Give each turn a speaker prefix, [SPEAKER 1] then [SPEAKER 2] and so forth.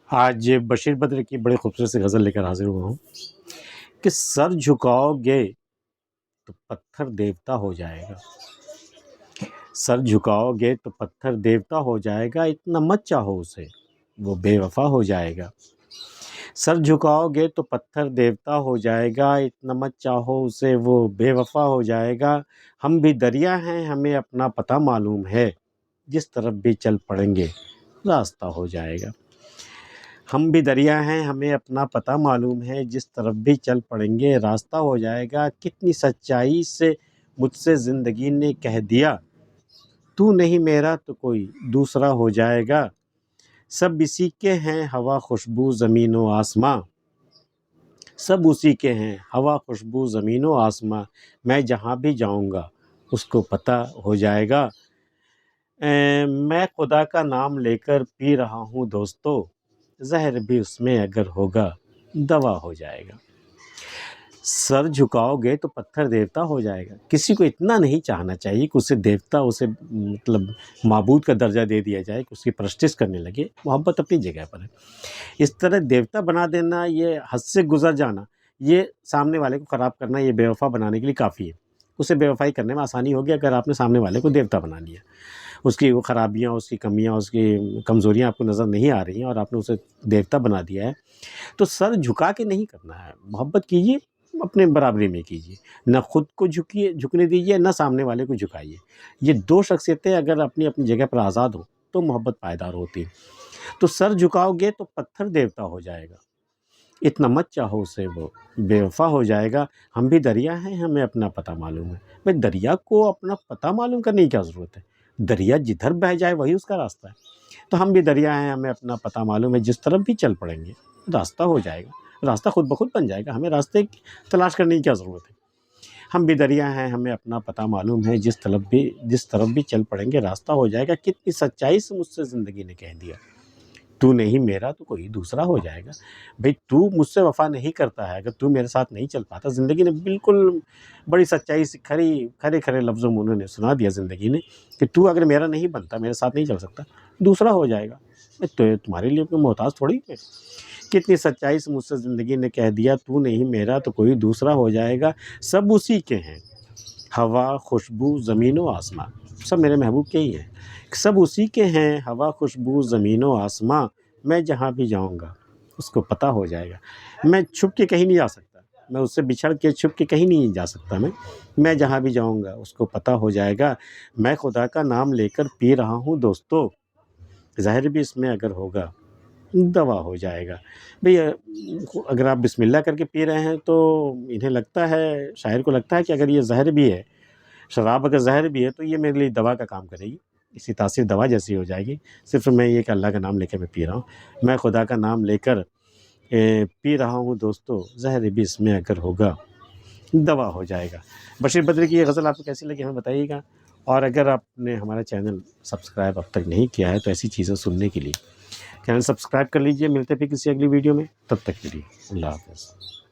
[SPEAKER 1] آج بشیر بدر کی بڑی خوبصورت سی غزل لے کر حاضر ہوا ہوں کہ سر جھکاؤ گے تو پتھر دیوتا ہو جائے گا. سر جھکاؤ گے تو پتھر دیوتا ہو جائے گا، اتنا مت چاہو اسے وہ بے وفا ہو جائے گا. سر جھکاؤ گے تو پتھر دیوتا ہو جائے گا، اتنا مت چاہو اسے وہ بے وفا ہو جائے گا. ہم بھی دریا ہیں ہمیں اپنا پتہ معلوم ہے، جس طرف بھی چل پڑیں گے راستہ ہو جائے گا. ہم بھی دریا ہیں ہمیں اپنا پتہ معلوم ہے، جس طرف بھی چل پڑیں گے راستہ ہو جائے گا. کتنی سچائی سے مجھ سے زندگی نے کہہ دیا، تو نہیں میرا تو کوئی دوسرا ہو جائے گا. سب اسی کے ہیں ہوا خوشبو زمین و آسماں، سب اسی کے ہیں ہوا خوشبو زمین و آسماں. میں جہاں بھی جاؤں گا اس کو پتہ ہو جائے گا. میں خدا کا نام لے کر پی رہا ہوں دوستو، زہر بھی اس میں اگر ہوگا دوا ہو جائے گا. سر جھکاؤ گے تو پتھر دیوتا ہو جائے گا. کسی کو اتنا نہیں چاہنا چاہیے کہ اسے دیوتا، اسے مطلب معبود کا درجہ دے دیا جائے کہ اس کی پرستش کرنے لگے. محبت اپنی جگہ پر ہے. اس طرح دیوتا بنا دینا، یہ حد سے گزر جانا، یہ سامنے والے کو خراب کرنا، یہ بے وفا بنانے کے لیے کافی ہے. اسے بے وفائی کرنے میں آسانی ہوگی اگر آپ نے سامنے والے کو دیوتا بنا لیا. اس کی وہ خرابیاں، اس کی کمیاں، اس کی کمزوریاں آپ کو نظر نہیں آ رہی ہیں اور آپ نے اسے دیوتا بنا دیا ہے. تو سر جھکا کے نہیں کرنا ہے. محبت کیجیے، اپنے برابری میں کیجیے. نہ خود کو جھکنے دیجیے، نہ سامنے والے کو جھکائیے. یہ دو شخصیتیں اگر اپنی اپنی جگہ پر آزاد ہوں تو محبت پائیدار ہوتی ہے. تو سر جھکاؤ گے تو پتھر دیوتا ہو جائے گا، اتنا مت چاہو اسے وہ بے وفا ہو جائے گا. ہم بھی دریا ہیں ہمیں اپنا پتہ معلوم ہے. بھائی دریا کو اپنا پتہ معلوم کرنے کی کیا ضرورت ہے؟ دریا جدھر بہہ جائے وہی اس کا راستہ ہے. تو ہم بھی دریا ہیں ہمیں اپنا پتہ معلوم ہے، جس طرف بھی چل پڑیں گے راستہ ہو جائے گا. راستہ خود بخود بن جائے گا، ہمیں راستے کی تلاش کرنے کی کیا ضرورت ہے؟ ہم بھی دریا ہیں ہمیں اپنا پتہ معلوم ہے، جس طرف بھی چل پڑیں گے راستہ ہو جائے گا. کتنی سچائی سے مجھ سے زندگی نے کہہ دیا، تو نہیں میرا تو کوئی دوسرا ہو جائے گا. بھئی تو مجھ سے وفا نہیں کرتا ہے، اگر تو میرے ساتھ نہیں چل پاتا. زندگی نے بالکل بڑی سچائی سے کھرے لفظوں میں انہوں نے سنا دیا زندگی نے کہ تو اگر میرا نہیں بنتا، میرے ساتھ نہیں چل سکتا، دوسرا ہو جائے گا. تو تمہارے لیے کوئی محتاج تھوڑی ہے. کتنی سچائی سے مجھ سے زندگی نے کہہ دیا، تو نہیں میرا تو کوئی دوسرا ہو جائے گا. سب اسی کے ہیں ہوا خوشبو زمین و آسماں، سب میرے محبوب کے ہی ہیں. سب اسی کے ہیں ہوا خوشبو زمین و آسماں. میں جہاں بھی جاؤں گا اس کو پتہ ہو جائے گا. میں چھپ کے کہیں نہیں جا سکتا، میں اس سے بچھڑ کے چھپ کے کہیں نہیں جا سکتا. میں جہاں بھی جاؤں گا اس کو پتہ ہو جائے گا. میں خدا کا نام لے کر پی رہا ہوں دوستو، زہر بھی اس میں اگر ہوگا دوا ہو جائے گا. بھئی اگر آپ بسم اللہ کر کے پی رہے ہیں تو انہیں لگتا ہے، شاعر کو لگتا ہے کہ اگر یہ زہر بھی ہے، شراب اگر زہر بھی ہے تو یہ میرے لیے دوا کا کام کرے گی، اسی تاثیر دوا جیسی ہو جائے گی. صرف میں یہ کہ اللہ کا نام لے کے میں پی رہا ہوں. میں خدا کا نام لے کر پی رہا ہوں دوستو، زہر بھی اس میں اگر ہوگا دوا ہو جائے گا. بشیر بدر کی یہ غزل آپ کو کیسی لگی ہمیں بتائیے گا. اور اگر آپ نے ہمارا چینل سبسکرائب اب تک نہیں کیا ہے تو ایسی چیزیں سننے کے لیے چینل سبسکرائب کر لیجئے. ملتے پھر کسی اگلی ویڈیو میں، تب تک کے لیے اللہ حافظ.